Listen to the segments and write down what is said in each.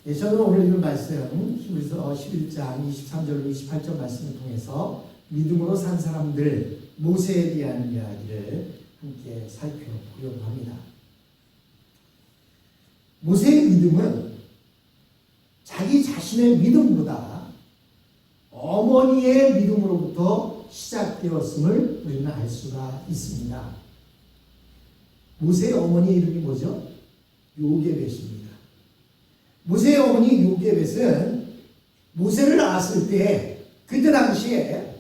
저는 오늘 읽은 말씀 히브리서 11장 23절로 28절 말씀을 통해서 믿음으로 산 사람들 모세에 대한 이야기를 함께 살펴보려고 합니다. 모세의 믿음은 자기 자신의 믿음보다 어머니의 믿음으로부터 시작되었음을 우리는 알 수가 있습니다. 모세의 어머니의 이름이 뭐죠? 요게벳입니다. 모세의 어머니 요게벳은 모세를 낳았을 때 그때 당시에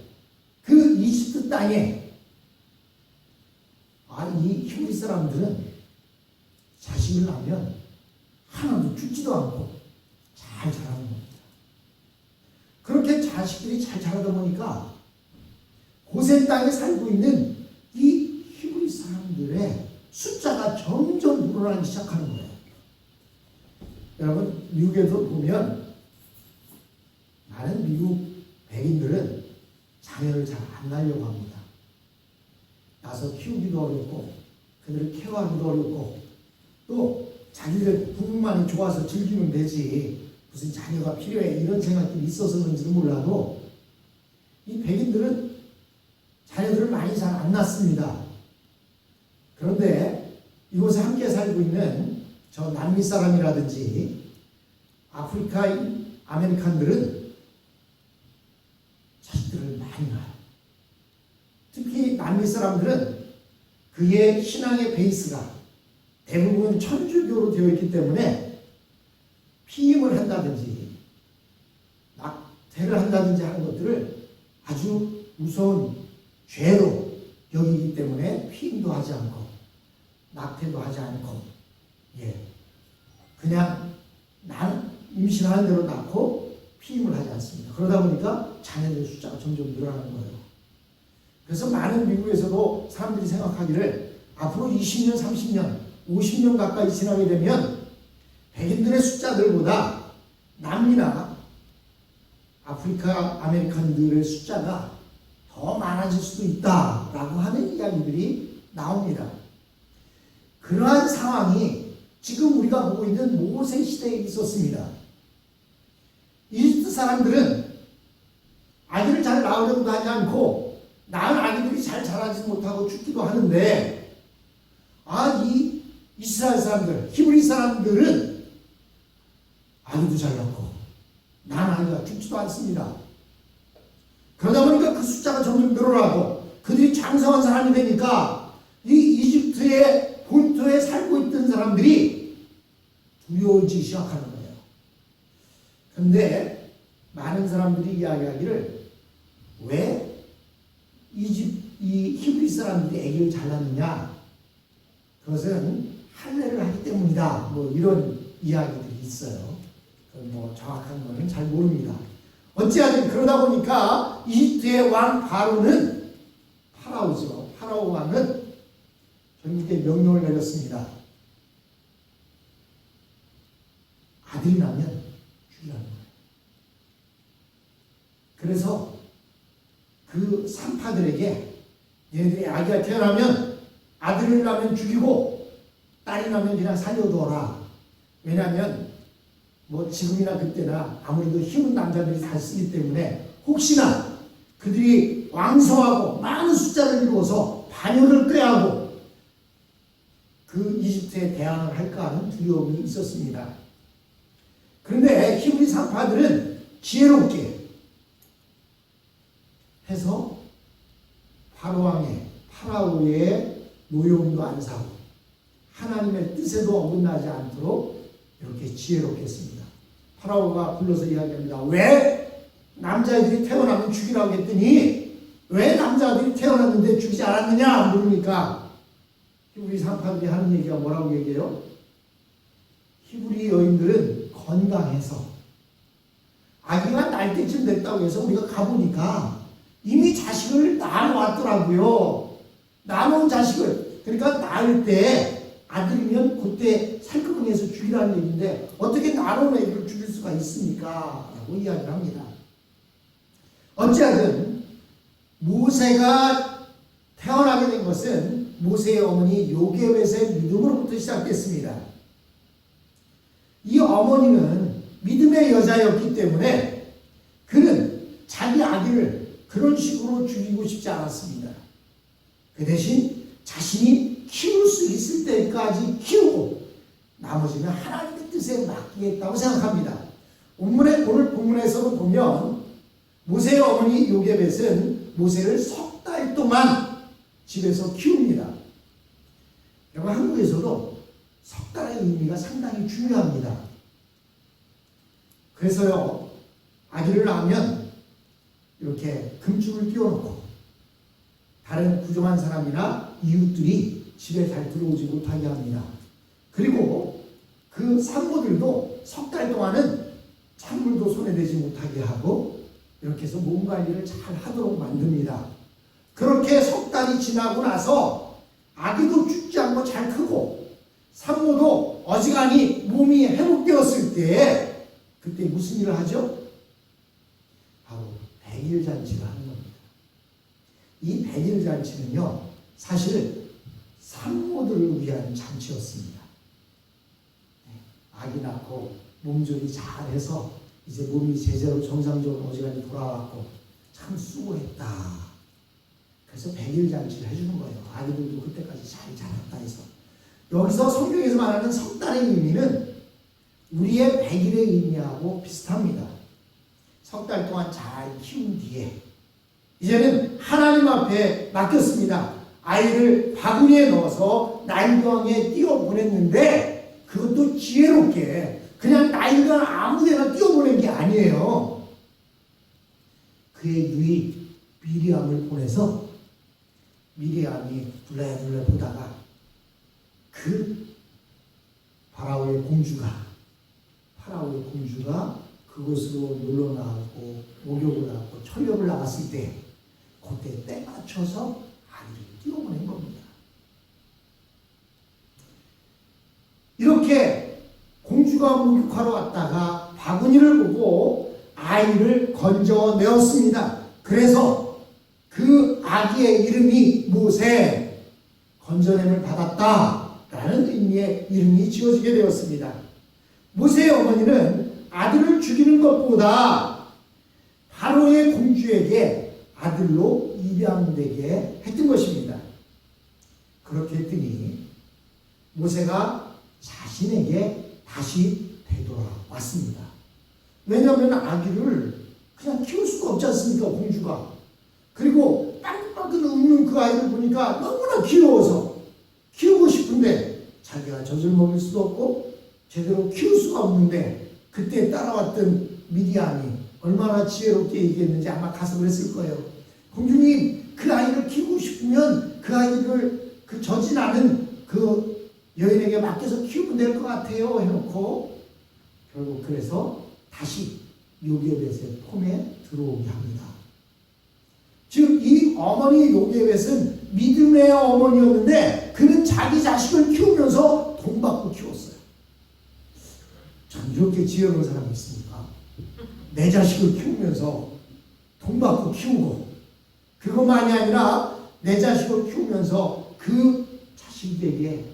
그 이집트 땅에 이 히브리 사람들은 자식을 낳으면 하나도 죽지도 않고 잘 자라는 겁니다. 그렇게 자식들이 잘 자라다 보니까 고센 땅에 살고 있는 이 히브리 사람들의 숫자가 점점 늘어나기 시작하는 거예요. 여러분, 미국에서 보면 많은 미국 백인들은 자녀를 잘 안 낳으려고 합니다. 낳아서 키우기도 어렵고 그들을 케어하기도 어렵고 또 자기들 부부만이 좋아서 즐기면 되지 무슨 자녀가 필요해 이런 생각들이 있어서 그런지는 몰라도 이 백인들은 자녀들을 많이 잘 안 낳습니다. 그런데 이곳에 함께 살고 있는 저 남미 사람이라든지 아프리카 아메리칸들은 자식들을 많이 낳아요. 특히 남미 사람들은 그의 신앙의 베이스가 대부분 천주교로 되어 있기 때문에 피임을 한다든지 낙태를 한다든지 하는 것들을 아주 무서운 죄로 여기기 때문에 피임도 하지 않고 낙태도 하지 않고 그냥 임신하는 대로 낳고 피임을 하지 않습니다. 그러다 보니까 자녀들 숫자가 점점 늘어나는 거예요. 그래서 많은 미국에서도 사람들이 생각하기를 앞으로 20년, 30년, 50년 가까이 지나게 되면 백인들의 숫자들보다 남미나 아프리카 아메리칸들의 숫자가 더 많아질 수도 있다라고 하는 이야기들이 나옵니다. 그러한 상황이 지금 우리가 보고 있는 모세 시대에 있었습니다. 이집트 사람들은 아기를 잘 낳으려고도 하지 않고 낳은 아기들이 잘 자라지 못하고 죽기도 하는데 이 이스라엘 사람들, 히브리 사람들은 아기도 잘 낳고 낳은 아기가 죽지도 않습니다. 그러다 보니까 그 숫자가 점점 늘어나고 그들이 장성한 사람이 되니까 이 이집트의 본토에 살고 있던 사람들이 두려워지기 시작하는 거예요. 그런데 많은 사람들이 이야기하기를 왜 이 히브리 사람들이 아기를 잘 낳느냐? 그것은 할례를 하기 때문이다. 이런 이야기들이 있어요. 정확한 것은 잘 모릅니다. 어찌하든 그러다 보니까 이집트의 왕 바로는 파라오죠. 파라오 왕은 전국에 명령을 내렸습니다. 아들이 나면 죽이라는 거예요. 그래서 그 산파들에게 얘네들이 아기가 태어나면 아들을 낳으면 죽이고 딸이 나면 그냥 살려두어라. 왜냐하면 지금이나 그때나 아무래도 힘은 남자들이 잘 쓰기 때문에 혹시나 그들이 왕성하고 많은 숫자를 이루어서 반역을 꾀하고 그 이집트에 대항을 할까 하는 두려움이 있었습니다. 그런데 히브리 산파들은 지혜롭게 해서 파라오의 노여움도 안 사고 하나님의 뜻에도 어긋나지 않도록 이렇게 지혜롭게 했습니다. 파라오가 불러서 이야기합니다. 왜 남자애들이 태어나면 죽이라고 했더니 왜 남자들이 태어났는데 죽이지 않았느냐 물으니까 히브리 산파들이 하는 얘기가 뭐라고 얘기해요? 히브리 여인들은 건강해서 아기가 날 때쯤 됐다고 해서 우리가 가보니까 이미 자식을 낳아왔더라고요. 낳아놓은 자식을 그러니까 낳을 때 아들이면 그때 살금해서 죽이라는 얘기인데 어떻게 낳아놓은 애를 죽일 수가 있습니까? 라고 이야기를 합니다. 어찌하든 모세가 태어나게 된 것은 모세의 어머니 요게벳의 믿음으로부터 시작됐습니다. 이 어머니는 믿음의 여자였기 때문에 그는 자기 아기를 그런 식으로 죽이고 싶지 않았습니다. 그 대신 자신이 키울 수 있을 때까지 키우고 나머지는 하나님의 뜻에 맡기겠다고 생각합니다. 오늘 본문에서도 보면 모세의 어머니 요게벳은 모세를 석 달 동안 집에서 키웁니다. 여러분, 한국에서도 석 달의 의미가 상당히 중요합니다. 그래서요, 아기를 낳으면 이렇게 금줄을 띄워놓고 다른 부정한 사람이나 이웃들이 집에 잘 들어오지 못하게 합니다. 그리고 그 산모들도 석 달 동안은 찬물도 손에 대지 못하게 하고 이렇게 해서 몸 관리를 잘 하도록 만듭니다. 그렇게 석 달이 지나고 나서 아기도 죽지 않고 잘 크고 산모도 어지간히 몸이 회복되었을 때 그때 무슨 일을 하죠? 바로 백일잔치를 하는 겁니다. 이 백일잔치는요, 사실 산모들을 위한 잔치였습니다. 아기 낳고 몸조리 잘해서 이제 몸이 제대로 정상적으로 어지간히 돌아왔고 참 수고했다. 그래서 백일잔치를 해주는 거예요. 아기들도 그때까지 잘 자랐다 해서. 여기서 성경에서 말하는 석 달의 의미는 우리의 백일의 의미하고 비슷합니다. 석 달 동안 잘 키운 뒤에 이제는 하나님 앞에 맡겼습니다. 아이를 바구니에 넣어서 나일강에 띄워보냈는데 그것도 지혜롭게 그냥 나일강 아무데나 띄워보낸 게 아니에요. 그의 누이 미리암을 보내서 미리암이 둘레둘레 보다가 그 파라오의 공주가 그곳으로 놀러 나가고 목욕을 하고 철렵을 나갔을 때 그때 때 맞춰서 아이를 띄워보낸 겁니다. 이렇게 공주가 목욕하러 왔다가 바구니를 보고 아이를 건져내었습니다. 그래서 그 아기의 이름이 모세, 건져냄을 받았다라는 의미의 이름이 지어지게 되었습니다. 모세의 어머니는 아들을 죽이는 것보다 바로의 공주에게 아들로 입양되게 했던 것입니다. 그렇게 했더니 모세가 자신에게 다시 되돌아왔습니다. 왜냐하면 아기를 그냥 키울 수가 없지 않습니까, 공주가. 그리고 빵긋빵긋 웃는 그 아이를 보니까 너무나 귀여워서 키우고 싶은데 자기가 젖을 먹일 수도 없고 제대로 키울 수가 없는데 그때 따라왔던 미디안이 얼마나 지혜롭게 얘기했는지 아마 가서 그랬을 거예요. 공주님, 그 아이를 키우고 싶으면 그 아이를 그 젖이 나는 그 여인에게 맡겨서 키우면 될 것 같아요 해놓고 결국 그래서 다시 요게벳의 폼에 들어오게 합니다. 즉 이 어머니 요게벳은 믿음의 어머니였는데 그는 자기 자식을 키우면서 돈 받고 키웠어요. 전 이렇게 지혜로운 사람이 있습니까? 내 자식을 키우면서 돈 받고 키우고 그것만이 아니라 내 자식을 키우면서 그 자식에게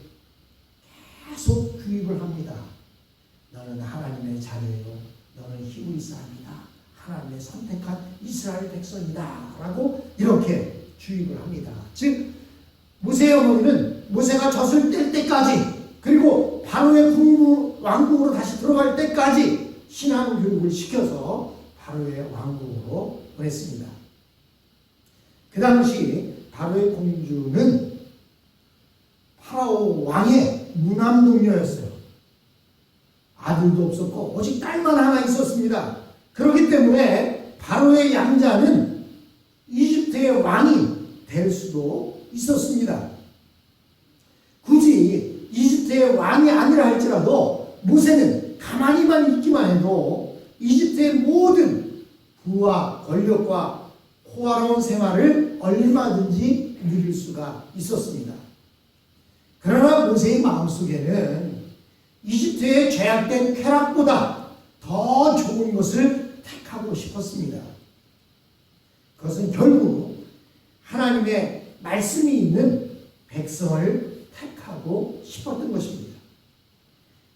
계속 주입을 합니다. 너는 하나님의 자녀요, 너는 힘이 있사옵니다. 하나님의 선택한 이스라엘 백성이다 라고 이렇게 주입을 합니다. 즉 모세의 어머니는 모세가 젖을 뗄 때까지 그리고 바로의 왕국으로 다시 들어갈 때까지 신앙 교육을 시켜서 바로의 왕국으로 보냈습니다. 그 당시 바로의 공주는 파라오 왕의 무남동녀였어요. 아들도 없었고 오직 딸만 하나 있었습니다. 그렇기 때문에 바로의 양자는 이집트의 왕이 될 수도 있었습니다. 굳이 이집트의 왕이 아니라 할지라도 모세는 가만히만 있기만 해도 이집트의 모든 부와 권력과 호화로운 생활을 얼마든지 누릴 수가 있었습니다. 그러나 모세의 마음속에는 이집트의 죄악된 쾌락보다 더 좋은 것을 택하고 싶었습니다. 그것은 결국 하나님의 말씀이 있는 백성을 택하고 싶었던 것입니다.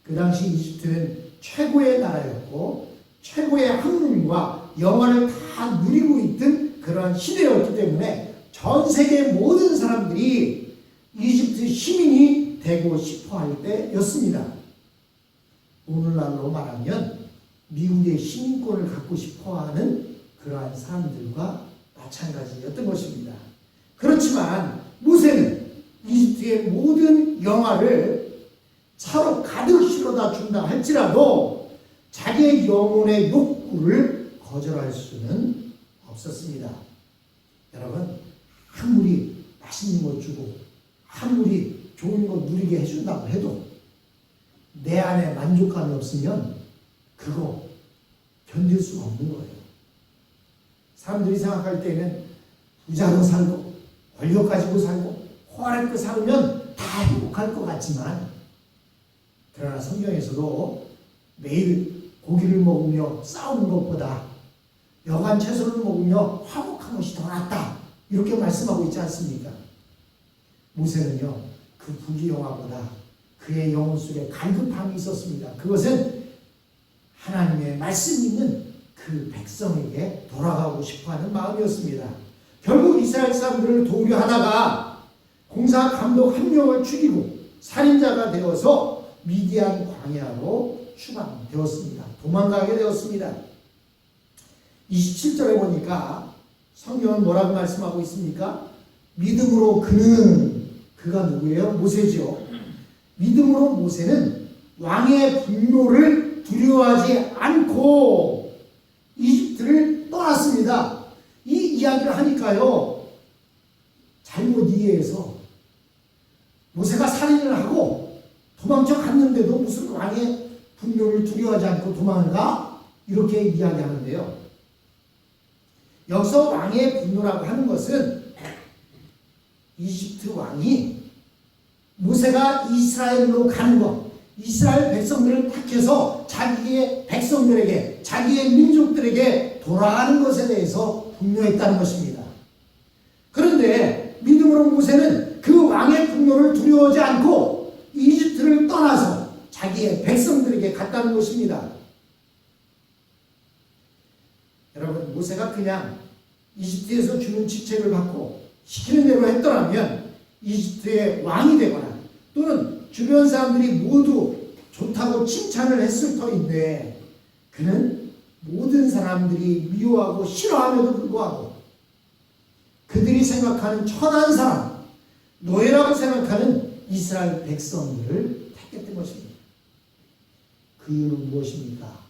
그 당시 이집트는 최고의 나라였고 최고의 학문과 영화를 다 누리고 있던 그러한 시대였기 때문에 전 세계 모든 사람들이 이집트 시민이 되고 싶어 할 때였습니다. 오늘날로 말하면 미국의 시민권을 갖고 싶어 하는 그러한 사람들과 마찬가지였던 것입니다. 그렇지만 모세는 이집트의 모든 영화를 차로 가득 실어다 준다 할지라도 자기의 영혼의 욕구를 거절할 수는 없었습니다. 여러분, 아무리 맛있는 거 주고 아무리 좋은 거 누리게 해준다고 해도 내 안에 만족감이 없으면 그거 견딜 수가 없는 거예요. 사람들이 생각할 때는 부자로 살고 권력 가지고 살고 호화롭게 살면 다 행복할 것 같지만, 그러나 성경에서도 매일 고기를 먹으며 싸우는 것보다 여간 채소를 먹으며 화목한 것이 더 낫다, 이렇게 말씀하고 있지 않습니까? 모세는요, 그 부귀영화보다 그의 영혼 속에 갈급함이 있었습니다. 그것은 하나님의 말씀 있는 그 백성에게 돌아가고 싶어하는 마음이었습니다. 결국 이스라엘 사람들을 도우려 하다가 공사 감독 한 명을 죽이고 살인자가 되어서 미디안 광야로 추방되었습니다. 도망가게 되었습니다. 27절에 보니까 성경은 뭐라고 말씀하고 있습니까? 믿음으로 그가 누구예요? 모세죠. 믿음으로 모세는 왕의 분노를 두려워하지 않고 이집트를 떠났습니다. 이 이야기를 하니까요, 잘못 이해해서 모세가 살인을 하고 도망쳐 갔는데도 무슨 왕의 분노를 두려워하지 않고 도망을 가? 이렇게 이야기하는데요. 여기서 왕의 분노라고 하는 것은 이집트 왕이 모세가 이스라엘로 가는 것, 이스라엘 백성들을 택해서 자기의 백성들에게, 자기의 민족들에게 돌아가는 것에 대해서 분노했다는 것입니다. 그런데 믿음으로 모세는 그 왕의 분노를 두려워하지 않고 이집트를 떠나서 자기의 백성들에게 갔다는 것입니다. 여러분, 모세가 그냥 이집트에서 주는 직책을 받고 시키는 대로 했더라면 이집트의 왕이 되거나 또는 주변 사람들이 모두 좋다고 칭찬을 했을 터인데, 그는 모든 사람들이 미워하고 싫어함에도 불구하고 그들이 생각하는 천한 사람, 노예라고 생각하는 이스라엘 백성들을 택했던 것입니다. 그 이유는 무엇입니까?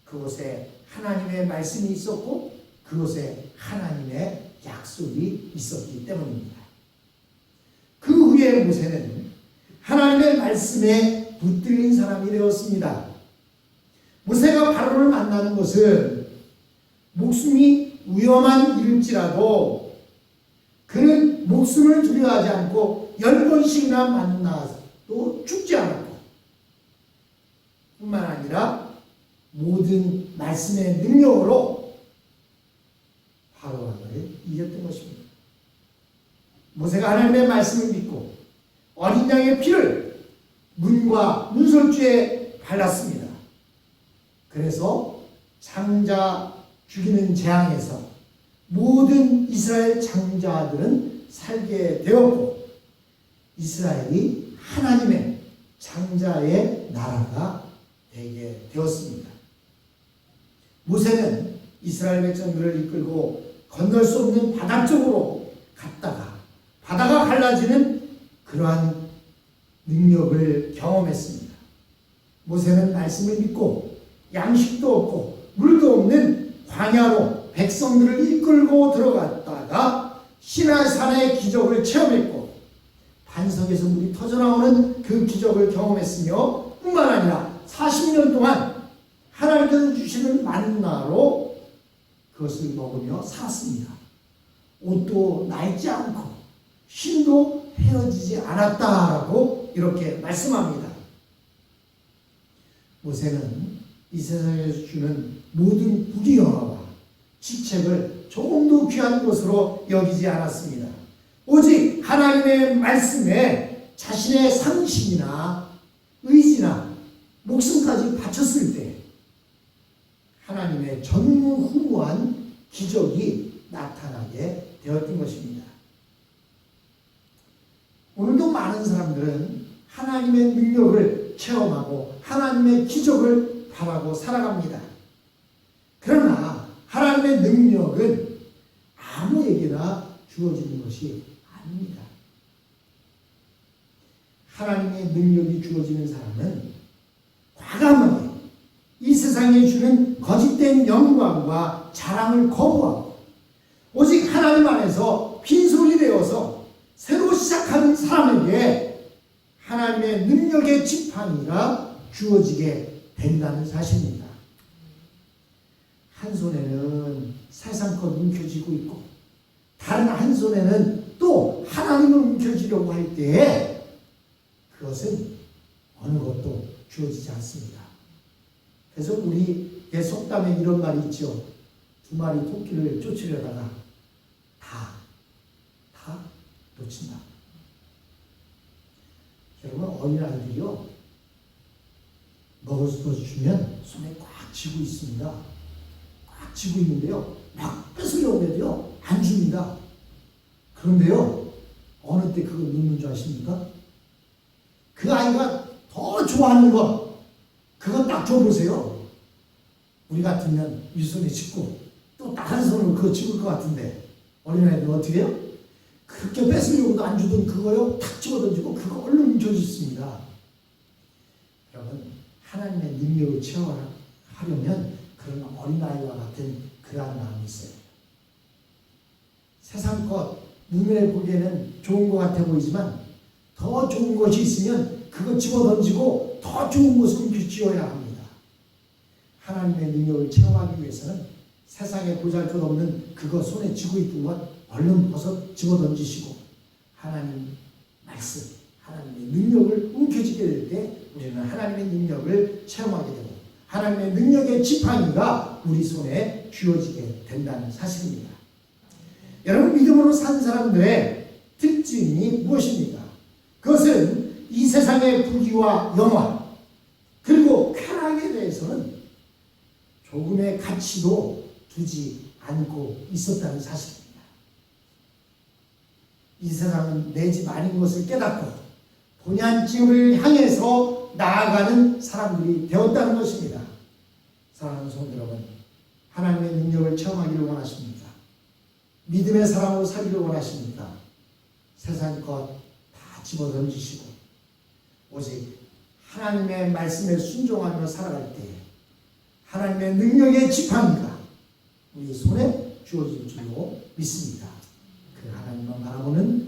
그곳에 하나님의 말씀이 있었고 그곳에 하나님의 약속이 있었기 때문입니다. 그 후에 모세는 하나님의 말씀에 붙들린 사람이 되었습니다. 모세가 바로를 만나는 것은 목숨이 위험한 일일지라도 그는 목숨을 두려워하지 않고 10번씩이나 만나도 죽지 않았고, 뿐만 아니라 모든 말씀의 능력으로 바로왕을 이겼던 것입니다. 모세가 하나님의 말씀을 믿고 어린 양의 피를 문과 문설주에 발랐습니다. 그래서 장자 죽이는 재앙에서 모든 이스라엘 장자들은 살게 되었고 이스라엘이 하나님의 장자의 나라가 되게 되었습니다. 모세는 이스라엘 백성들을 이끌고 건널 수 없는 바다 쪽으로 갔다가 바다가 갈라지는 그러한 능력을 경험했습니다. 모세는 말씀을 믿고 양식도 없고 물도 없는 광야로 백성들을 이끌고 들어갔다가 시나이산의 기적을 체험했고 반석에서 물이 터져나오는 그 기적을 경험했으며, 뿐만 아니라 40년 동안 하나님께서 주시는 만나로 그것을 먹으며 살았습니다. 옷도 낡지 않고 흰도 헤어지지 않았다라고 이렇게 말씀합니다. 모세는 이 세상에서 주는 모든 부귀영화와 직책을 조금도 귀한 것으로 여기지 않았습니다. 오직 하나님의 말씀에 자신의 상식이나 의지나 목숨까지 바쳤을 때 하나님의 전무후무한 기적이 나타나게 되었던 것입니다. 오늘도 많은 사람들은 하나님의 능력을 체험하고 하나님의 기적을 바라고 살아갑니다. 그러나 하나님의 능력은 아무에게나 주어지는 것이 아닙니다. 하나님의 능력이 주어지는 사람은 과감하게 이 세상에 주는 거짓된 영광과 자랑을 거부하고 오직 하나님 안에서 빈손이 되어서 새로 시작하는 사람에게 하나님의 능력의 지팡이가 주어지게 된다는 사실입니다. 한 손에는 세상 것 움켜쥐고 있고 다른 한 손에는 또 하나님을 움켜쥐려고 할 때에 그것은 어느 것도 주어지지 않습니다. 그래서 우리의 속담에 이런 말이 있죠. 두 마리 토끼를 쫓으려다가 다 놓친다. 여러분, 어린아이들이요, 먹어서 주면 손에 꽉 쥐고 있습니다. 꽉 쥐고 있는데요, 막 뺏으려고 해도요, 안 줍니다. 그런데요, 어느 때 그거 놓는 줄 아십니까? 그 아이가 더 좋아하는 것, 그거 딱 줘보세요. 우리 같으면 윗손에 짚고 또 다른 손으로 그거 집을 것 같은데 어린아이들은 어떻게 해요? 그렇게 뺏으려고도 안 주던 그거요 탁 집어던지고 그거 얼른 훔쳐줬습니다. 여러분, 하나님의 능력을 체험하려면 그런 어린아이와 같은 그러한 마음이 있어요. 세상 것 눈에 보기에는 좋은 것 같아 보이지만 더 좋은 것이 있으면 그거 집어던지고 더 좋은 것을 훔쳐쥐어야 합니다. 하나님의 능력을 체험하기 위해서는 세상에 보잘것없는 그거 손에 쥐고 있던 것 얼른 벗어 집어던지시고 하나님 말씀, 하나님의 능력을 움켜쥐게 될 때 우리는 하나님의 능력을 체험하게 되고 하나님의 능력의 지팡이가 우리 손에 쥐어지게 된다는 사실입니다. 여러분, 믿음으로 산 사람들의 특징이 무엇입니까? 그것은 이 세상의 부귀와 영화 그리고 쾌락에 대해서는 조금의 가치도 두지 않고 있었다는 사실입니다. 이 세상은 내 집 아닌 것을 깨닫고 본향집을 향해서 나아가는 사람들이 되었다는 것입니다. 사랑하는 성도 여러분, 하나님의 능력을 체험하기를 원하십니까? 믿음의 사람으로 살기를 원하십니까? 세상 것 다 집어던지시고 오직 하나님의 말씀에 순종하며 살아갈 때 하나님의 능력의 지팡이가 우리 손에 주어질 줄로 믿습니다. 그 하나님만 바라보는